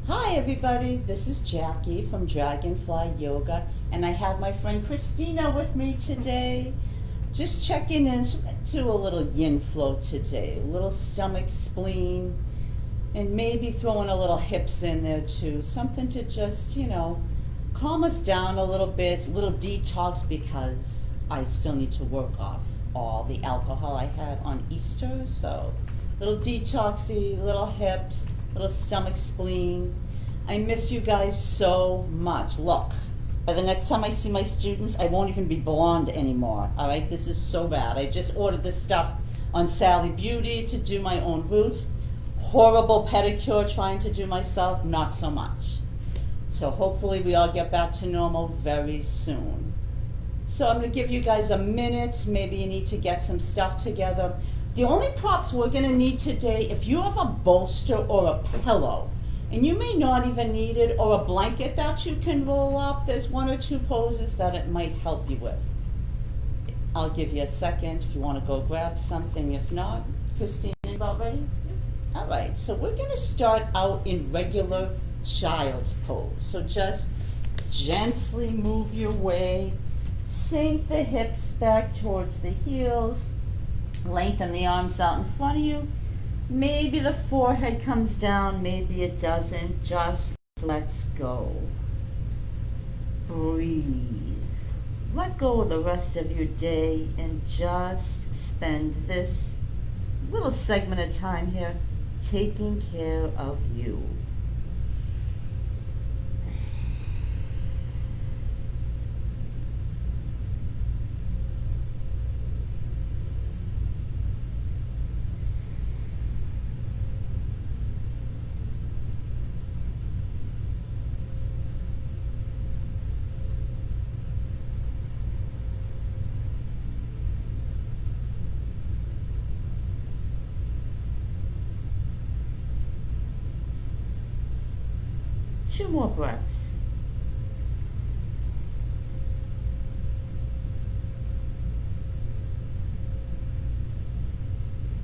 Hi everybody, this is Jacqui from Dragonfly Yoga, and I have my friend Christina with me today. Just checking in to a little yin flow today, a little stomach, spleen, and maybe throwing a little hips in there too. Something to just, calm us down a little bit, a little detox because I still need to work off all the alcohol I had on Easter. So, little detoxy, little hips, little stomach, spleen. I miss you guys so much. Look, by the next time I see my students, I won't even be blonde anymore. All right, this is so bad. I just ordered this stuff on Sally Beauty to do my own roots. Horrible pedicure trying to do myself, not so much. So hopefully we all get back to normal very soon. So I'm going to give you guys a minute. Maybe you need to get some stuff together. The only props we're going to need today, if you have a bolster or a pillow, and you may not even need it, or a blanket that you can roll up, there's one or two poses that it might help you with. I'll give you a second if you want to go grab something. If not, Christine, you about ready? All right, so we're going to start out in regular child's pose. So just gently move your way, sink the hips back towards the heels, lengthen the arms out in front of you. Maybe the forehead comes down, maybe it doesn't. Just let's go. Breathe. Let go of the rest of your day and just spend this little segment of time here taking care of you. Two more breaths.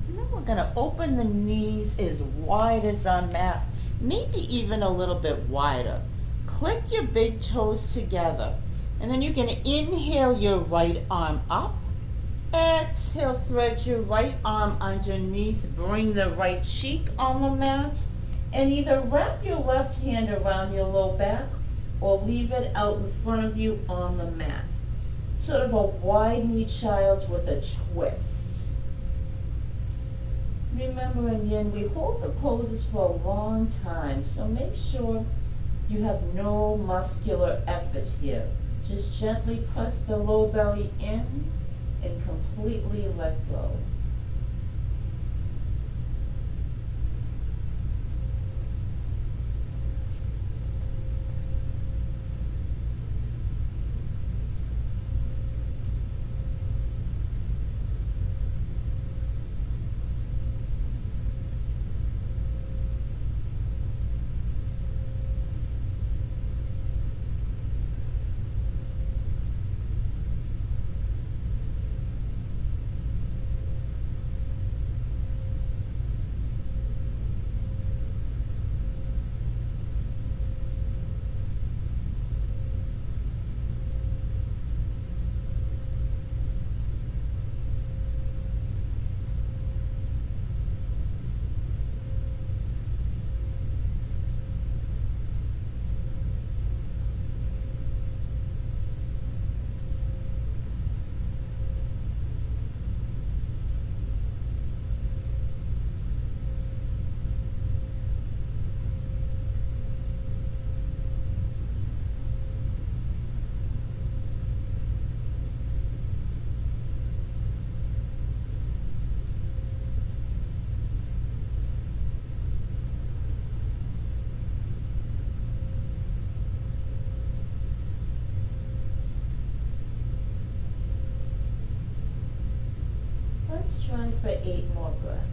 And then we're going to open the knees as wide as our mat, maybe even a little bit wider. Click your big toes together. And then you're going to inhale your right arm up. Exhale, thread your right arm underneath. Bring the right cheek on the mat. And either wrap your left hand around your low back or leave it out in front of you on the mat. Sort of a wide knee child's with a twist. Remember in Yin, we hold the poses for a long time, so make sure you have no muscular effort here. Just gently press the low belly in and completely let go. Let's try for 8 more breaths.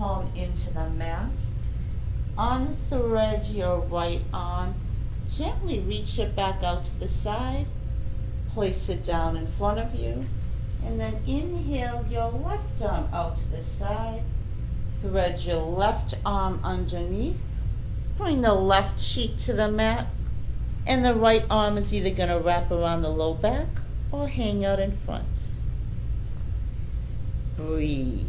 palm into the mat. Unthread your right arm. Gently reach it back out to the side. Place it down in front of you. And then inhale your left arm out to the side. Thread your left arm underneath. Bring the left cheek to the mat. And the right arm is either going to wrap around the low back or hang out in front. Breathe.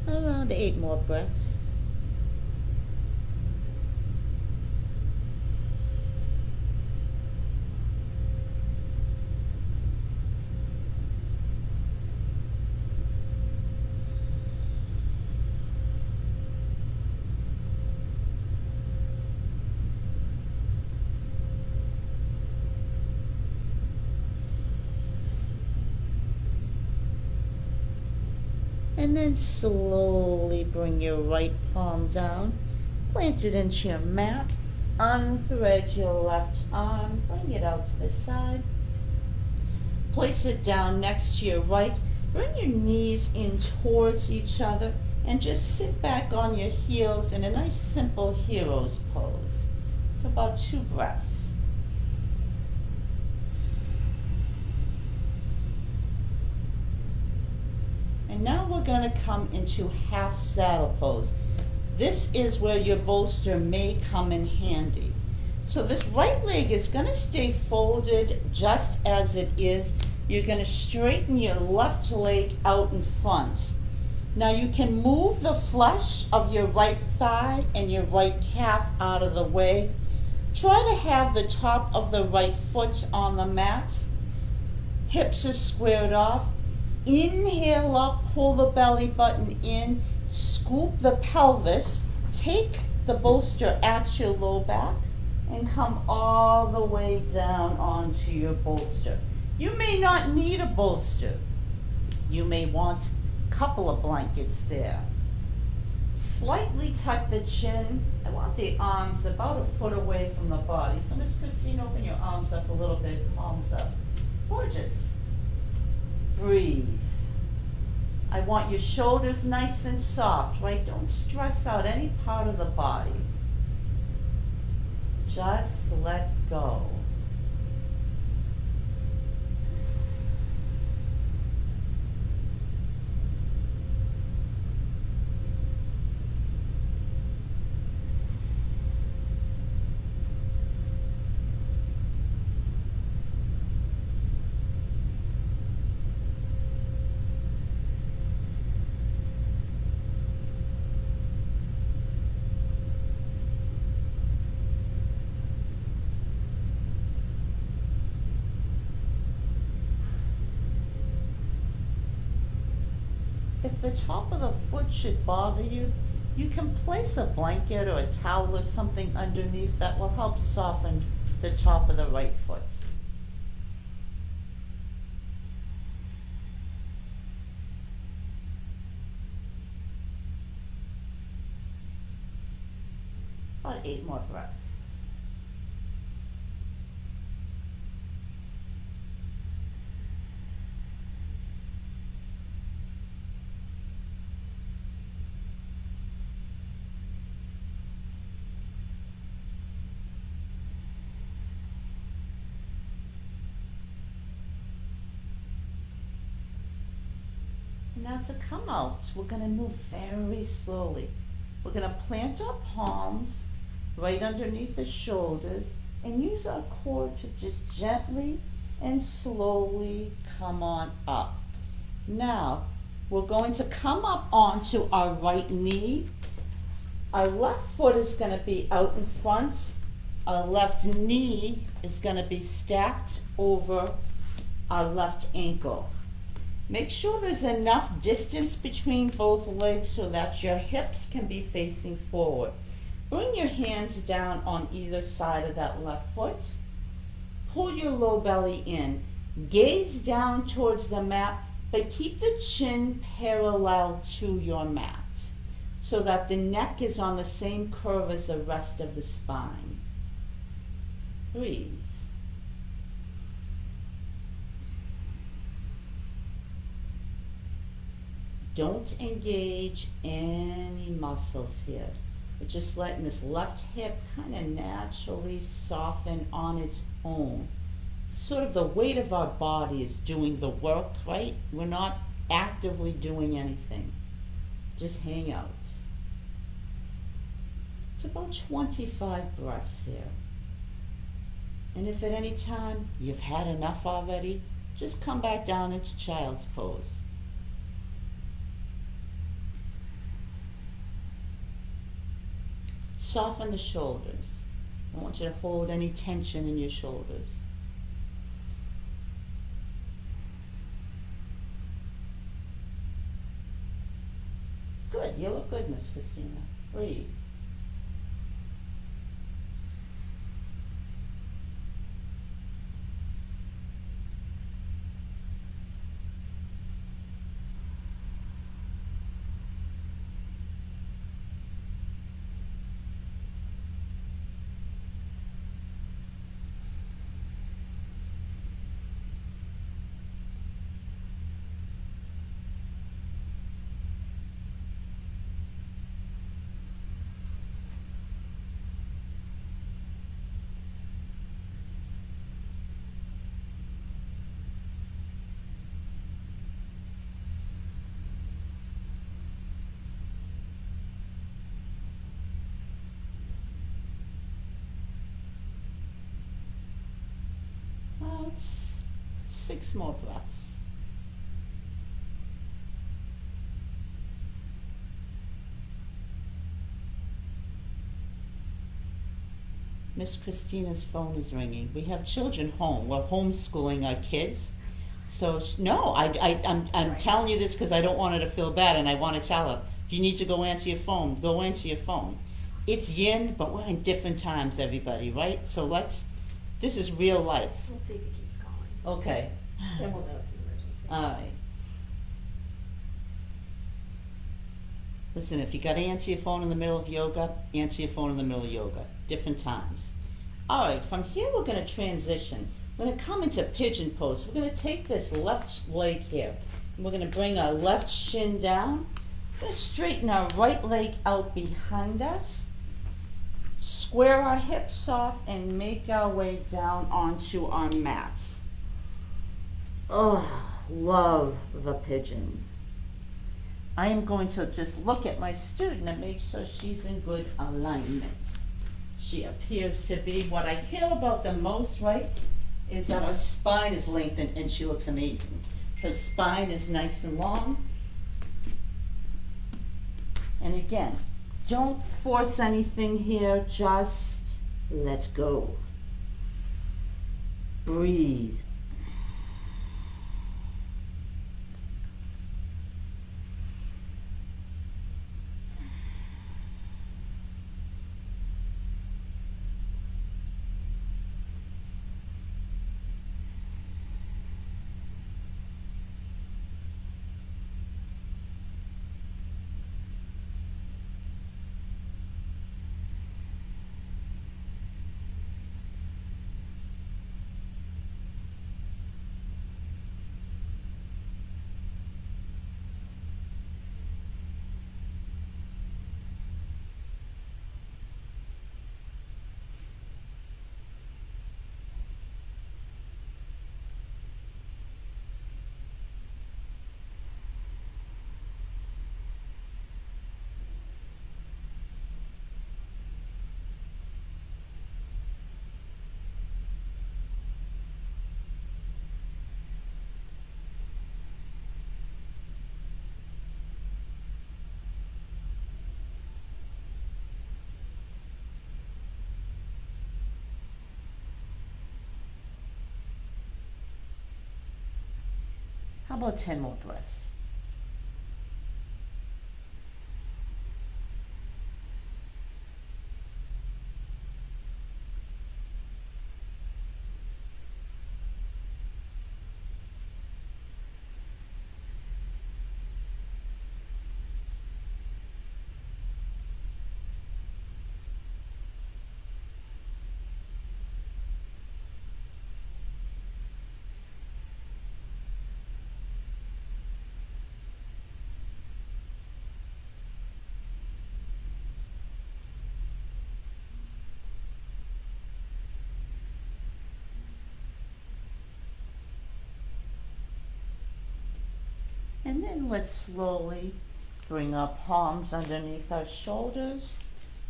Around 8 more breaths. And then slowly bring your right palm down, plant it into your mat, unthread your left arm, bring it out to the side, place it down next to your right, bring your knees in towards each other, and just sit back on your heels in a nice simple hero's pose for about 2 breaths. And now we're going to come into half saddle pose. This is where your bolster may come in handy. So this right leg is going to stay folded just as it is. You're going to straighten your left leg out in front. Now you can move the flesh of your right thigh and your right calf out of the way. Try to have the top of the right foot on the mat. Hips are squared off. Inhale up, pull the belly button in, scoop the pelvis, take the bolster at your low back, and come all the way down onto your bolster. You may not need a bolster. You may want a couple of blankets there. Slightly tuck the chin. I want the arms about a foot away from the body. So Miss Christine, open your arms up a little bit, palms up. Gorgeous. Breathe. I want your shoulders nice and soft, right? Don't stress out any part of the body. Just let go. If the top of the foot should bother you, you can place a blanket or a towel or something underneath that will help soften the top of the right foot. About 8 more breaths. Now to come out, we're going to move very slowly. We're going to plant our palms right underneath the shoulders and use our core to just gently and slowly come on up. Now, we're going to come up onto our right knee. Our left foot is going to be out in front. Our left knee is going to be stacked over our left ankle. Make sure there's enough distance between both legs so that your hips can be facing forward. Bring your hands down on either side of that left foot. Pull your low belly in. Gaze down towards the mat, but keep the chin parallel to your mat so that the neck is on the same curve as the rest of the spine. Breathe. Don't engage any muscles here. We're just letting this left hip kind of naturally soften on its own. Sort of the weight of our body is doing the work, right? We're not actively doing anything. Just hang out. It's about 25 breaths here. And if at any time you've had enough already, just come back down into child's pose. Soften the shoulders. I don't want you to hold any tension in your shoulders. Good, you look good, Miss Christina. Breathe. Well, it's 6 more breaths. Miss Christina's phone is ringing. We have children home. We're homeschooling our kids. So, no, I'm telling you this because I don't want her to feel bad, and I want to tell her, if you need to go answer your phone, go answer your phone. It's yin, but we're in different times, everybody, right? So this is real life. We'll see if he keeps calling. Okay. Then we'll know it's an emergency. All right. Listen, if you got to answer your phone in the middle of yoga, answer your phone in the middle of yoga. Different times. All right, from here we're going to transition. We're going to come into pigeon pose. We're going to take this left leg here. And we're going to bring our left shin down. We're going to straighten our right leg out behind us. Square our hips off and make our way down onto our mat. Oh, love the pigeon. I am going to just look at my student and make sure she's in good alignment. She appears to be. What I care about the most, right, is that her spine is lengthened and she looks amazing. Her spine is nice and long. And again, don't force anything here, just let go. Breathe. about 10 more breaths? And then let's slowly bring our palms underneath our shoulders.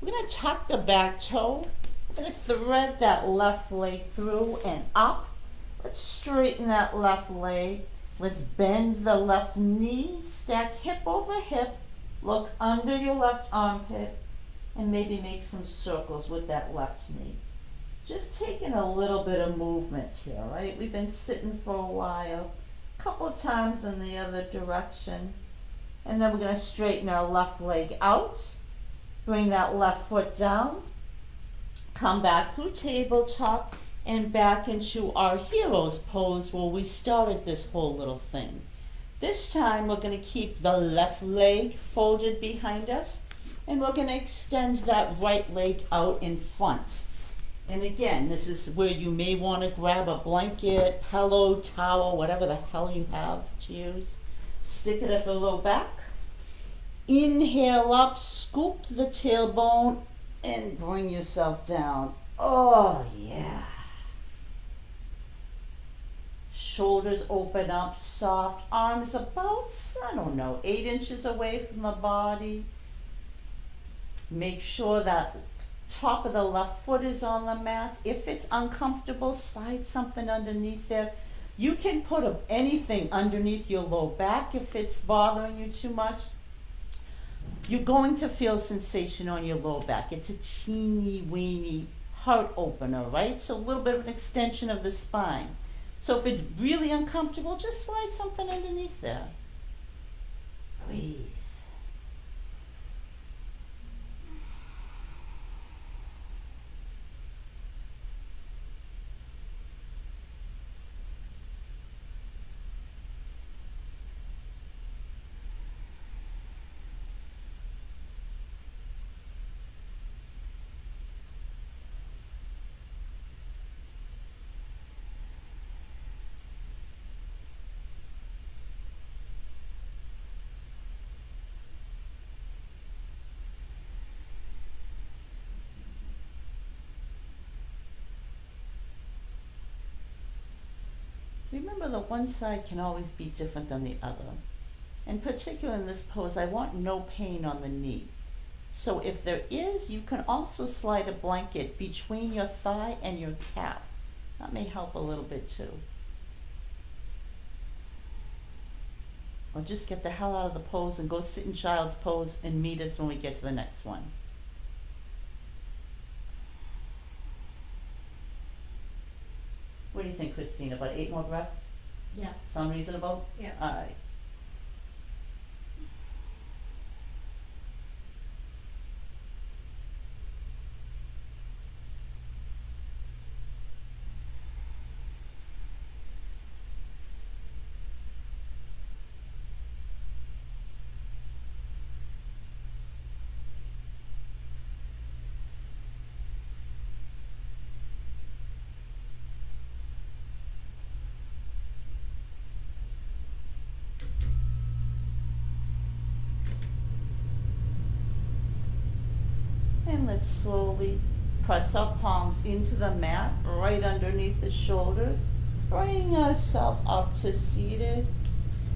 We're going to tuck the back toe. We're going to thread that left leg through and up. Let's straighten that left leg. Let's bend the left knee, stack hip over hip. Look under your left armpit and maybe make some circles with that left knee. Just taking a little bit of movement here, right? We've been sitting for a while. Couple times in the other direction, and then we're going to straighten our left leg out, bring that left foot down, come back through tabletop and back into our hero's pose where we started this whole little thing. This time we're going to keep the left leg folded behind us, and we're going to extend that right leg out in front. And again, this is where you may want to grab a blanket, pillow, towel, whatever the hell you have to use. Stick it at the low back. Inhale up, scoop the tailbone, and bring yourself down. Oh, yeah. Shoulders open up, soft. Arms about, 8 inches away from the body. Make sure that top of the left foot is on the mat. If it's uncomfortable, slide something underneath there. You can put anything underneath your low back if it's bothering you too much. You're going to feel sensation on your low back. It's a teeny weeny heart opener, right? So a little bit of an extension of the spine. So if it's really uncomfortable, just slide something underneath there. Breathe. Remember that one side can always be different than the other. And particularly in this pose, I want no pain on the knee. So if there is, you can also slide a blanket between your thigh and your calf. That may help a little bit too. Or just get the hell out of the pose and go sit in child's pose and meet us when we get to the next one. What do you think, Christina? About 8 more breaths? Yeah. Sound reasonable? Yeah. All right. And let's slowly press our palms into the mat, right underneath the shoulders. Bring ourselves up to seated.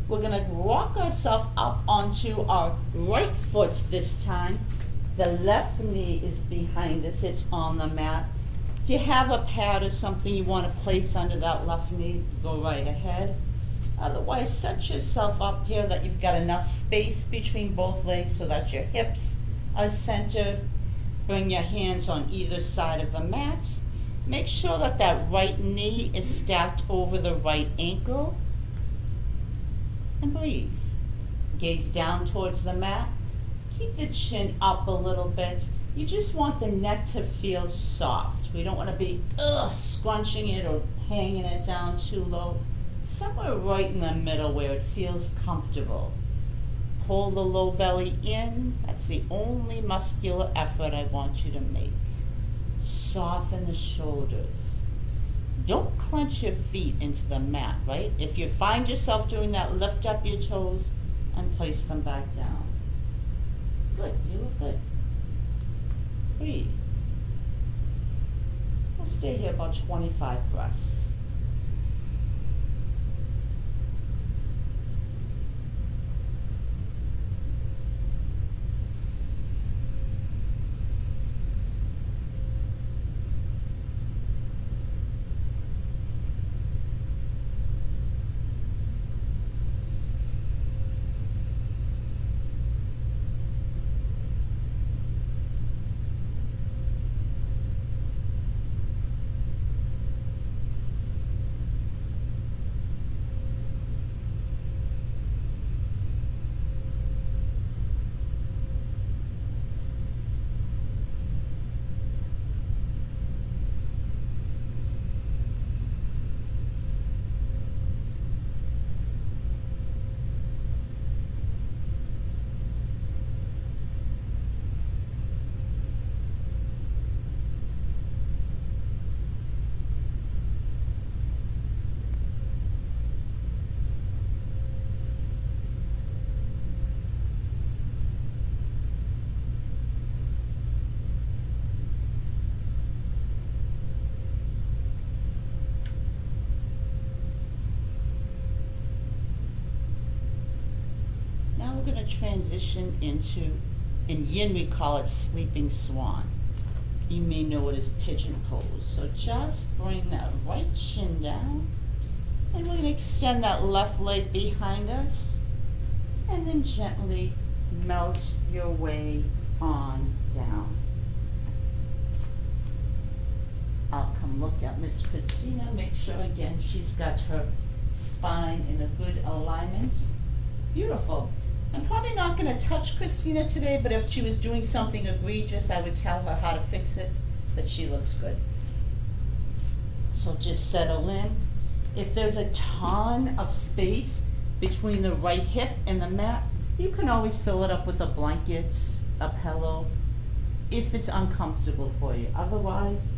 We're going to rock ourselves up onto our right foot this time. The left knee is behind us. It's on the mat. If you have a pad or something you want to place under that left knee, go right ahead. Otherwise, set yourself up here that you've got enough space between both legs so that your hips are centered. Bring your hands on either side of the mat. Make sure that that right knee is stacked over the right ankle. and breathe. Gaze down towards the mat. Keep the chin up a little bit. You just want the neck to feel soft. We don't want to be scrunching it or hanging it down too low. Somewhere right in the middle where it feels comfortable. Pull the low belly in. That's the only muscular effort I want you to make. Soften the shoulders. Don't clench your feet into the mat, right? If you find yourself doing that, lift up your toes and place them back down. Good, you look good. Breathe. We'll stay here about 25 breaths. We're going to transition into, in Yin we call it sleeping swan. You may know it as pigeon pose. So just bring that right shin down, and we're going to extend that left leg behind us, and then gently melt your way on down. I'll come look at Miss Christina, make sure again she's got her spine in a good alignment. Beautiful. I'm probably not going to touch Christina today, but if she was doing something egregious, I would tell her how to fix it, but she looks good. So just settle in. If there's a ton of space between the right hip and the mat, you can always fill it up with a blanket, a pillow, if it's uncomfortable for you. Otherwise,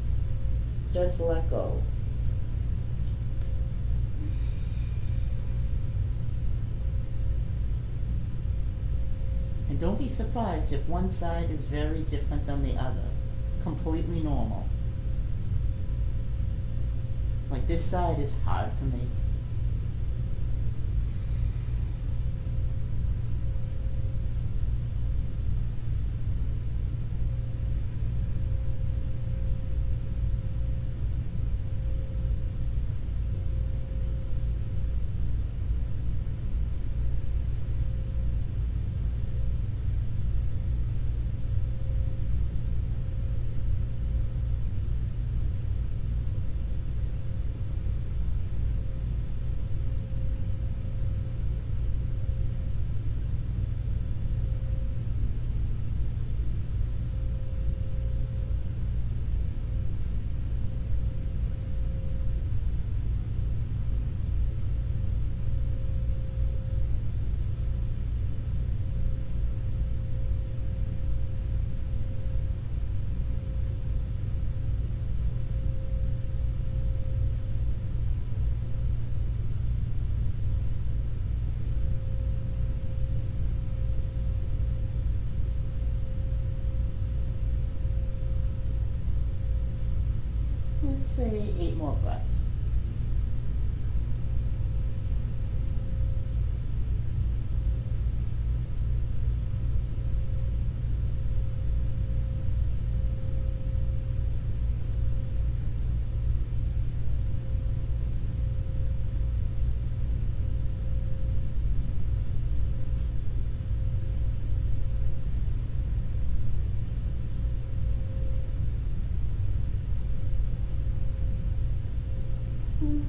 just let go. And don't be surprised if one side is very different than the other. Completely normal. Like this side is hard for me. Let's say 8 more breaths.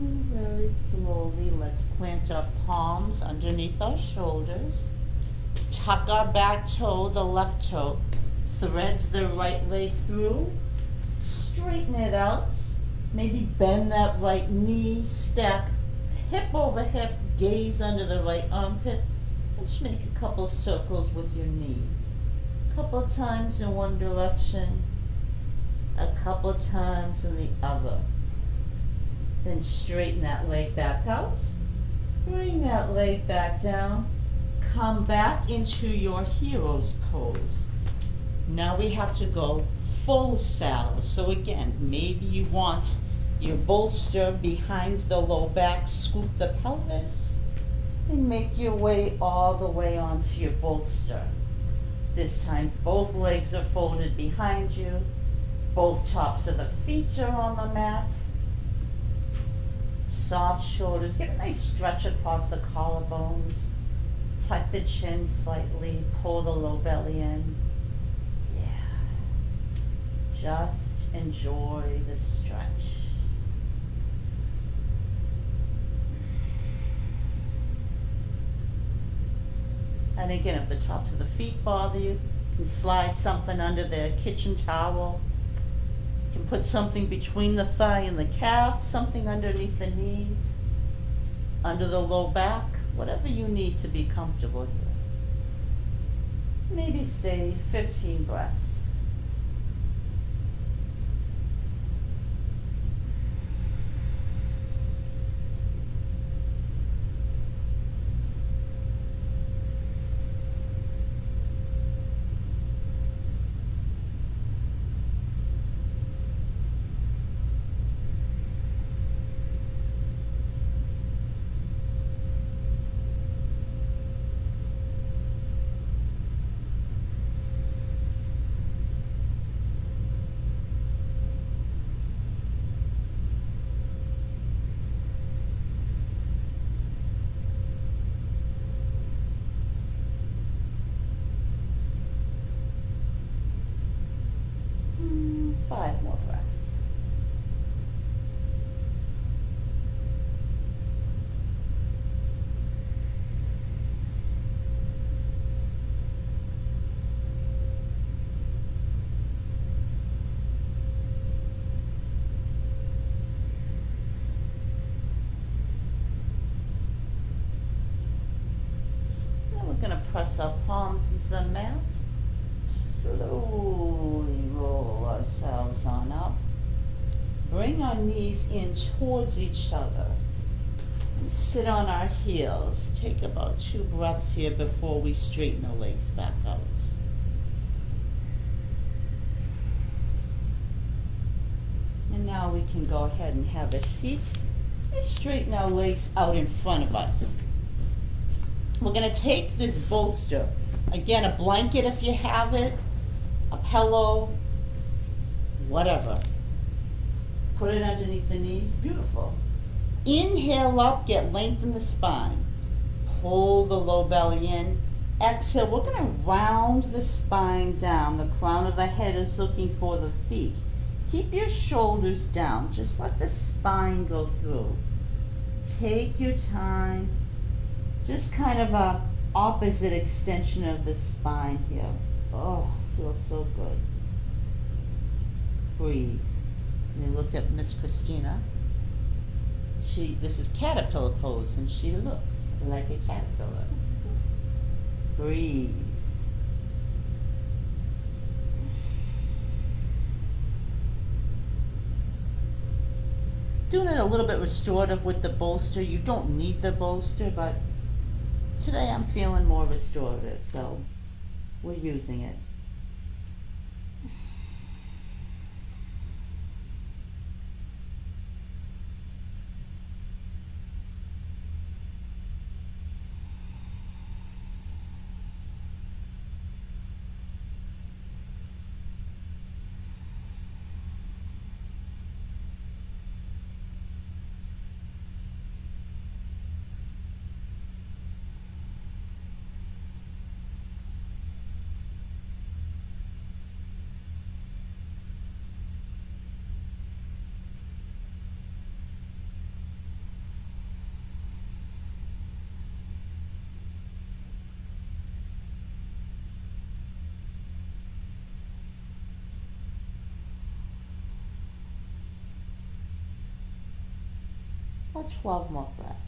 And very slowly, let's plant our palms underneath our shoulders. Tuck our back toe, the left toe. Thread the right leg through. Straighten it out. Maybe bend that right knee. Stack hip over hip. Gaze under the right armpit. And just make a couple circles with your knee. A couple times in one direction. A couple times in the other. Then straighten that leg back out. Bring that leg back down. Come back into your hero's pose. Now we have to go full saddle. So again, maybe you want your bolster behind the low back, scoop the pelvis, and make your way all the way onto your bolster. This time both legs are folded behind you. Both tops of the feet are on the mat. Soft shoulders. Get a nice stretch across the collarbones. Tuck the chin slightly. Pull the low belly in. Yeah. Just enjoy the stretch. And again, if the tops of the feet bother you, you can slide something under the kitchen towel. You can put something between the thigh and the calf, something underneath the knees, under the low back, whatever you need to be comfortable here. Maybe stay 15 breaths. Five more breaths. Now we're going to press our palms into the mat. Slowly roll ourselves on up. Bring our knees in towards each other. And sit on our heels. Take about 2 breaths here before we straighten the legs back out. And now we can go ahead and have a seat and straighten our legs out in front of us. We're going to take this bolster. Again, a blanket if you have it, a pillow, whatever. Put it underneath the knees. Beautiful. Inhale up, get length in the spine. Pull the low belly in. Exhale, we're going to round the spine down. The crown of the head is looking for the feet. Keep your shoulders down. Just let the spine go through. Take your time. Just kind of a opposite extension of the spine here. Oh, feels so good. Breathe. And look at Miss Christina. This is caterpillar pose, and she looks like a caterpillar. Breathe. Doing it a little bit restorative with the bolster. You don't need the bolster, but today I'm feeling more restorative, so we're using it. About 12 more breaths.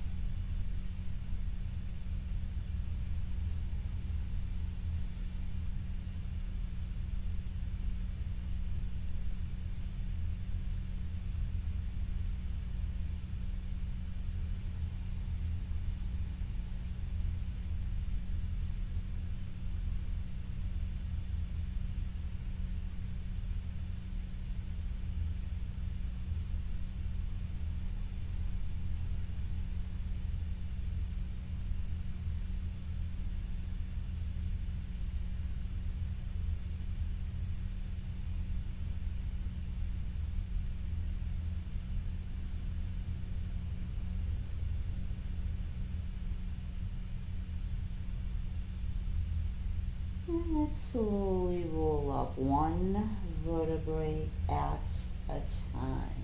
And let's slowly roll up one vertebrae at a time.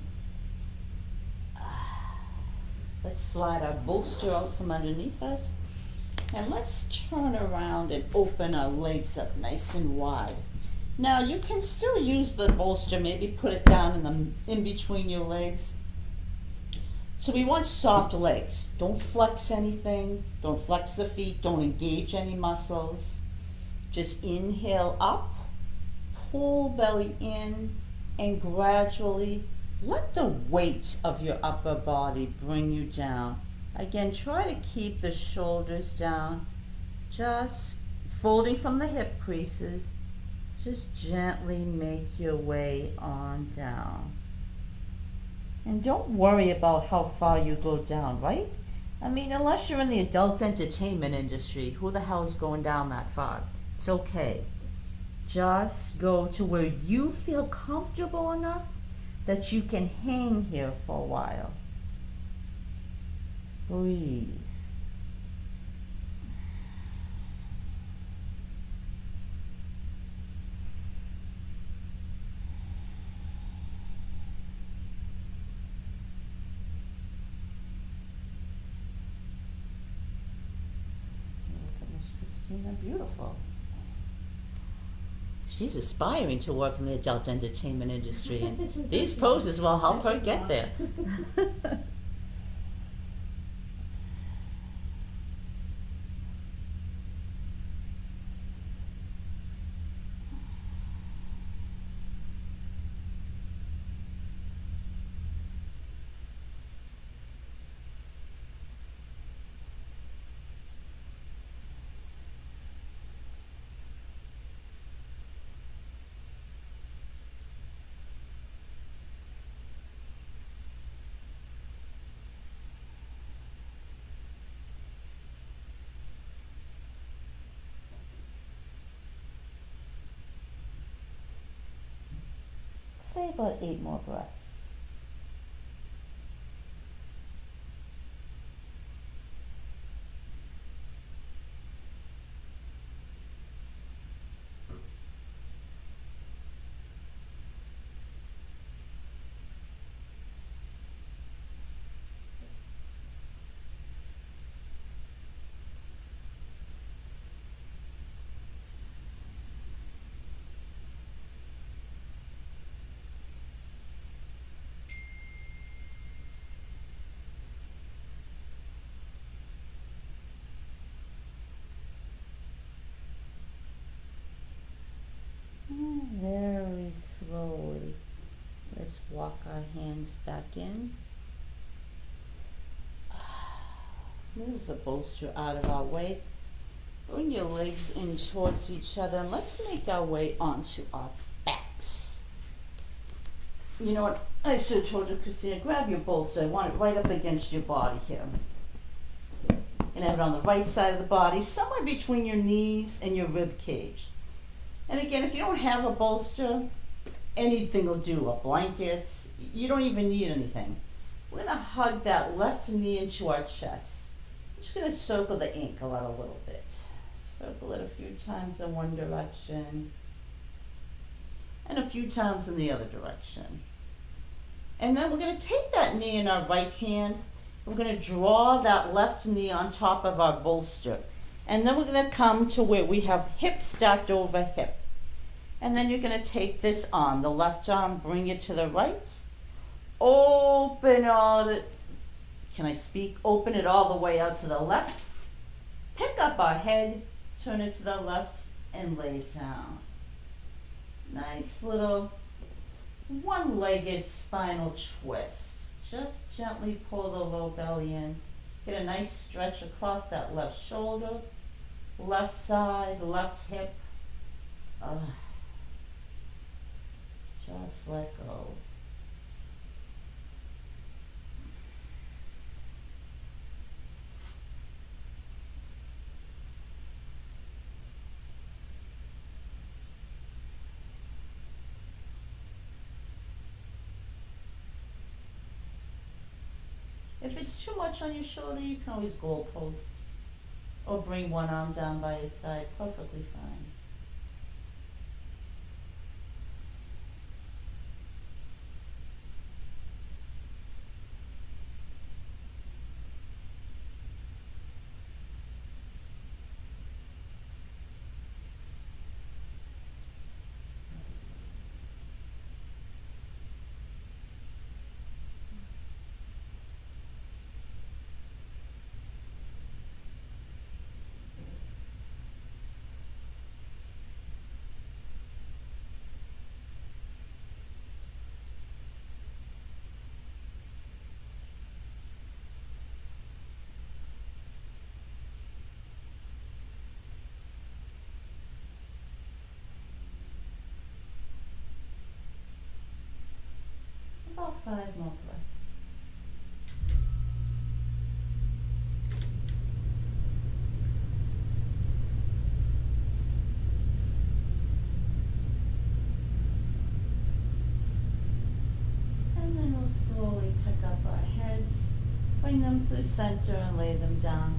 Let's slide our bolster out from underneath us. And let's turn around and open our legs up nice and wide. Now you can still use the bolster, maybe put it down in between your legs. So we want soft legs. Don't flex anything, don't flex the feet, don't engage any muscles. Just inhale up, pull belly in, and gradually let the weight of your upper body bring you down. Again, try to keep the shoulders down, just folding from the hip creases. Just gently make your way on down. And don't worry about how far you go down, right? I mean, unless you're in the adult entertainment industry, who the hell is going down that far? It's okay. Just go to where you feel comfortable enough that you can hang here for a while. Breathe. Look at Miss Christina, beautiful. She's aspiring to work in the adult entertainment industry, and these poses will help her get there. Say about 8 more breaths. Very slowly, let's walk our hands back in. Move the bolster out of our way. Bring your legs in towards each other, and let's make our way onto our backs. You know what? I should have told you, Christina, grab your bolster. I want it right up against your body here. And have it on the right side of the body, somewhere between your knees and your rib cage. And again, if you don't have a bolster, anything will do, a blanket, you don't even need anything. We're gonna hug that left knee into our chest. I'm just gonna circle the ankle out a little bit. Circle it a few times in one direction, and a few times in the other direction. And then we're gonna take that knee in our right hand, we're gonna draw that left knee on top of our bolster. And then we're going to come to where we have hip stacked over hip. And then you're going to take this arm, the left arm, bring it to the right. Open all the can I speak? Open it all the way out to the left. Pick up our head, turn it to the left, and lay it down. Nice little one-legged spinal twist. Just gently pull the low belly in. Get a nice stretch across that left shoulder, left side, left hip. Just let go. If it's too much on your shoulder, you can always goal post or bring one arm down by your side. Perfectly fine. About 5 more breaths. And then we'll slowly pick up our heads, bring them through center and lay them down.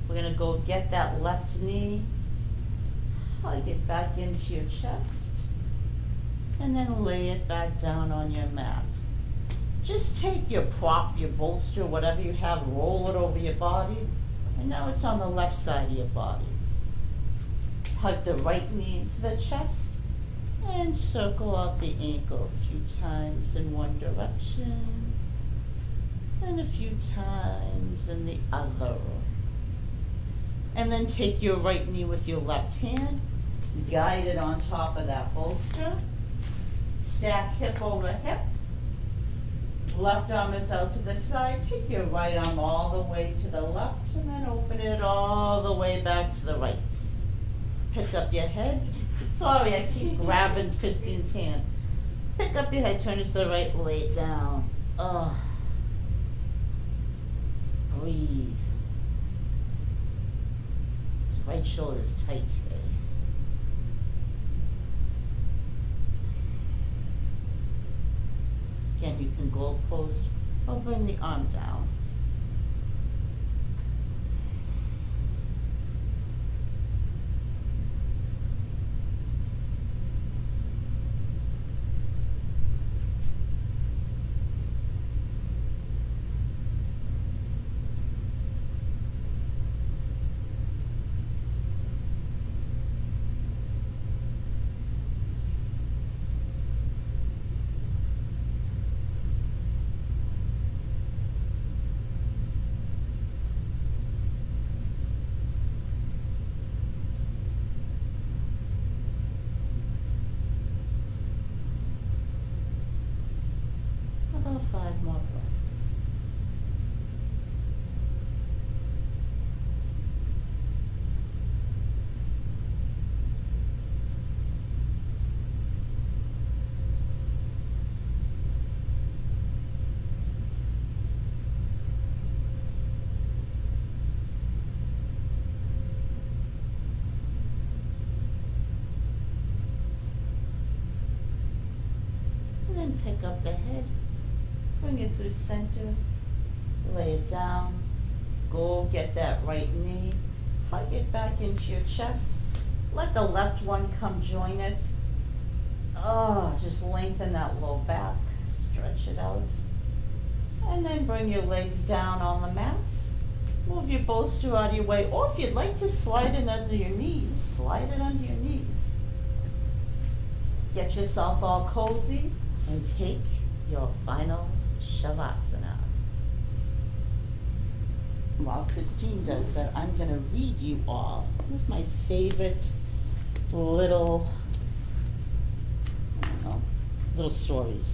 We're going to go get that left knee, hug it back into your chest, and then lay it back down on your mat. Just take your prop, your bolster, whatever you have, roll it over your body, and now it's on the left side of your body. Hug the right knee into the chest, and circle out the ankle a few times in one direction, and a few times in the other. And then take your right knee with your left hand, guide it on top of that bolster, stack hip over hip. Left arm is out to the side. Take your right arm all the way to the left and then open it all the way back to the right. Pick up your head. Sorry, I keep grabbing Christine's hand. Pick up your head, turn it to the right, lay it down. Breathe. His right shoulder's tight today. Again, you can goal post or bring the arm down. About 5 more breaths. And then pick up the head. Bring it through center, lay it down, go get that right knee, hug it back into your chest, let the left one come join it. Just lengthen that low back, stretch it out, and then bring your legs down on the mat, move your bolster out of your way, or if you'd like to slide it under your knees, slide it under your knees. Get yourself all cozy and take your final Shavasana. while Christine does that, I'm going to read you all one of my favorite little, I don't know, little stories.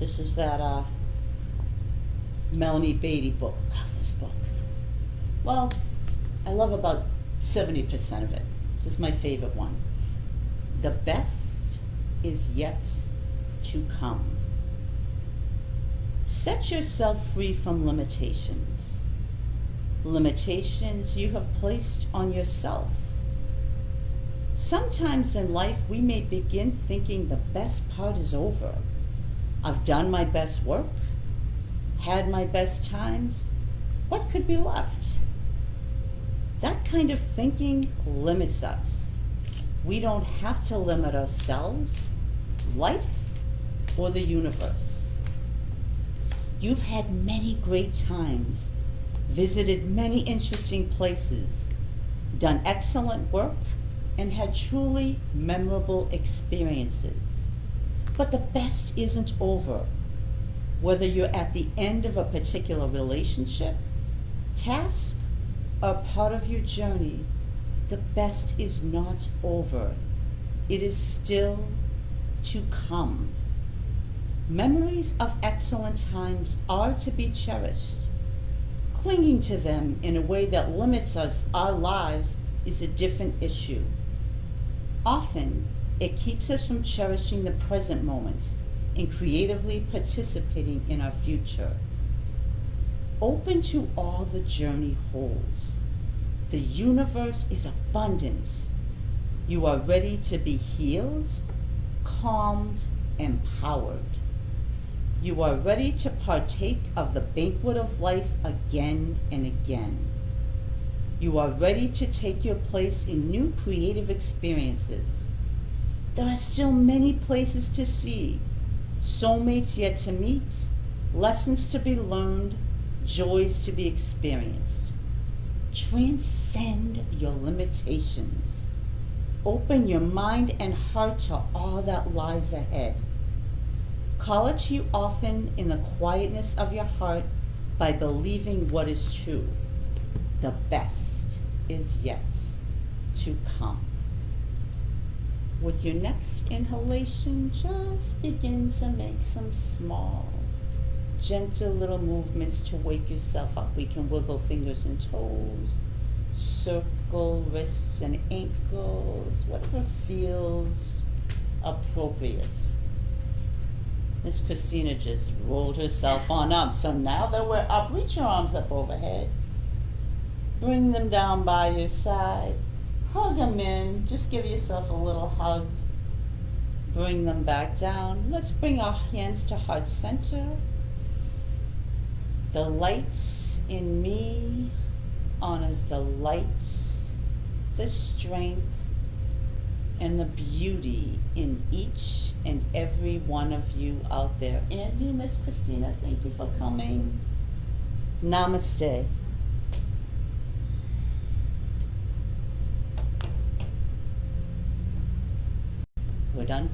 This is that Melanie Beatty book. Love this book. Well, I love about 70% of it. This is my favorite one. The best is yet to come. Set yourself free from limitations. Limitations you have placed on yourself. Sometimes in life we may begin thinking the best part is over. I've done my best work, had my best times. What could be left? That kind of thinking limits us. We don't have to limit ourselves, life, or the universe. You've had many great times, visited many interesting places, done excellent work, and had truly memorable experiences. But the best isn't over. Whether you're at the end of a particular relationship, task, or part of your journey, the best is not over. It is still to come. Memories of excellent times are to be cherished. Clinging to them in a way that limits our lives is a different issue. Often, it keeps us from cherishing the present moment and creatively participating in our future. Open to all the journey holds. The universe is abundant. You are ready to be healed, calmed, empowered. You are ready to partake of the banquet of life again and again. You are ready to take your place in new creative experiences. There are still many places to see, soulmates yet to meet, lessons to be learned, joys to be experienced. Transcend your limitations. Open your mind and heart to all that lies ahead. Call it to you often in the quietness of your heart by believing what is true. The best is yet to come. With your next inhalation, just begin to make some small, gentle little movements to wake yourself up. We can wiggle fingers and toes, circle wrists and ankles, whatever feels appropriate. Miss Christina just rolled herself on up. So now that we're up, reach your arms up overhead. Bring them down by your side. Hug them in. Just give yourself a little hug. Bring them back down. Let's bring our hands to heart center. The lights in me honors the lights, the strength, and the beauty in each and every one of you out there. And you, Miss Christina, thank you for coming. Namaste. We're done.